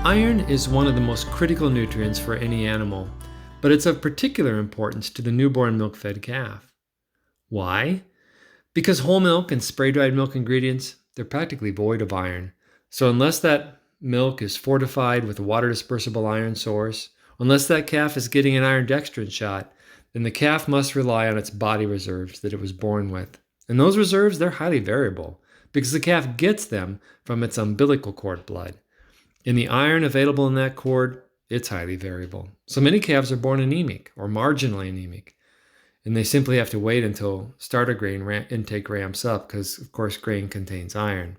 Iron is one of the most critical nutrients for any animal, but it's of particular importance to the newborn milk-fed calf. Why? Because whole milk and spray-dried milk ingredients, they're practically void of iron. So unless that milk is fortified with a water-dispersible iron source, unless that calf is getting an iron dextrin shot, then the calf must rely on its body reserves that it was born with. And those reserves, they're highly variable because the calf gets them from its umbilical cord blood. And the iron available in that cord, it's highly variable. So many calves are born anemic or marginally anemic, and they simply have to wait until starter grain intake ramps up because, of course, grain contains iron.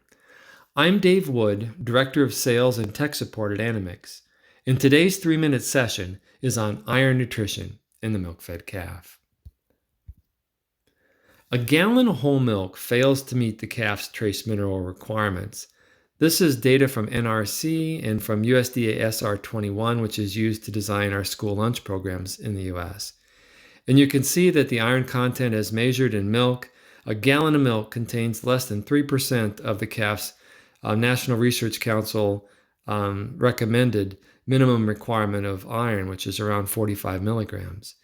I'm Dave Wood, Director of Sales and Tech Support at Animix, and today's 3-minute session is on iron nutrition in the milk-fed calf. A gallon of whole milk fails to meet the calf's trace mineral requirements. This is data from NRC and from USDA SR21, which is used to design our school lunch programs in the US. And you can see that the iron content as measured in milk, a gallon of milk contains less than 3% of the calf's National Research Council recommended minimum requirement of iron, which is around 45 milligrams.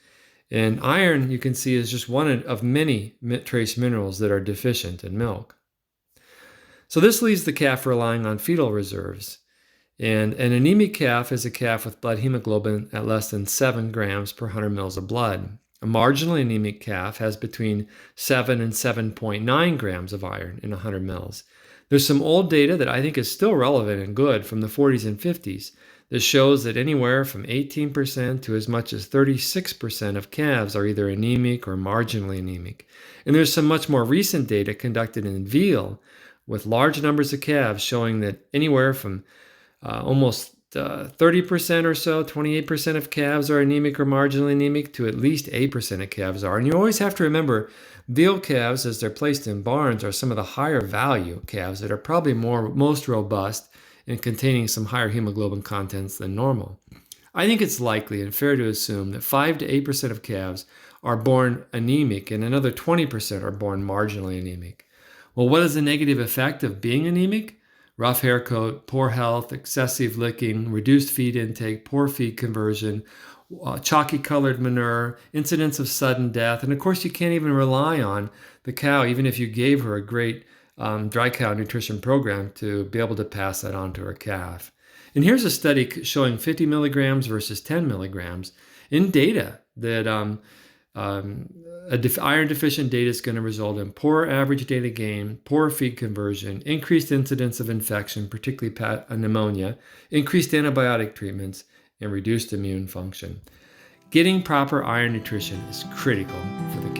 And iron, you can see, is just one of many trace minerals that are deficient in milk. So this leaves the calf relying on fetal reserves. And an anemic calf is a calf with blood hemoglobin at less than 7 grams per 100 mils of blood. A marginally anemic calf has between 7 and 7.9 grams of iron in 100 mils. There's some old data that I think is still relevant and good from the 40s and 50s that shows that anywhere from 18% to as much as 36% of calves are either anemic or marginally anemic. And there's some much more recent data conducted in veal with large numbers of calves showing that anywhere from almost 30% or so, 28% of calves are anemic or marginally anemic, to at least 8% of calves are. And you always have to remember, veal calves, as they're placed in barns, are some of the higher value calves that are probably most robust and containing some higher hemoglobin contents than normal. I think it's likely and fair to assume that 5 to 8% of calves are born anemic and another 20% are born marginally anemic. Well, what is the negative effect of being anemic? Rough hair coat, poor health, excessive licking, reduced feed intake, poor feed conversion, chalky colored manure, incidence of sudden death, and of course you can't even rely on the cow, even if you gave her a great dry cow nutrition program, to be able to pass that on to her calf. And here's a study showing 50 milligrams versus 10 milligrams in data that iron deficient data is going to result in poor average daily gain, poor feed conversion, increased incidence of infection, particularly pneumonia, increased antibiotic treatments, and reduced immune function. Getting proper iron nutrition is critical for the